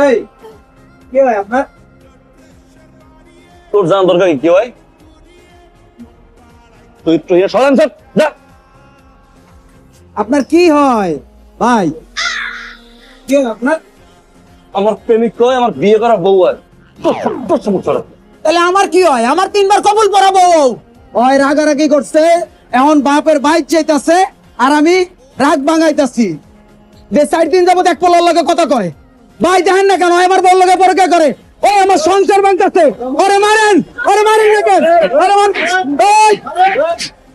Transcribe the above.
এই কি হয় আপনার? তোর জানা দরকার কি হয়? তুই তুই সরান স্যার যা। আপনার কি হয় ভাই? কি হয় আপনার? আমার প্রেমিক কয় আমার বিয়ে করা বউ আর তোর সমস্যা। তাহলে আমার কি হয়? আমার 3 বার কবুল পড়াবো। ওই রাগারাগি করছে, এখন বাপের বাইক চাইতাছে আর আমি রাগ ভাঙাইতাছি। যে 4 দিন যাবত এক পোলার লগে কথা কয়। ভাই দেখেন না কেন আমার বল লগে পরকে করে। ও আমার সংসার ভাঙতাছে। ওরে মারেন না কেন? ওরে মান। ওই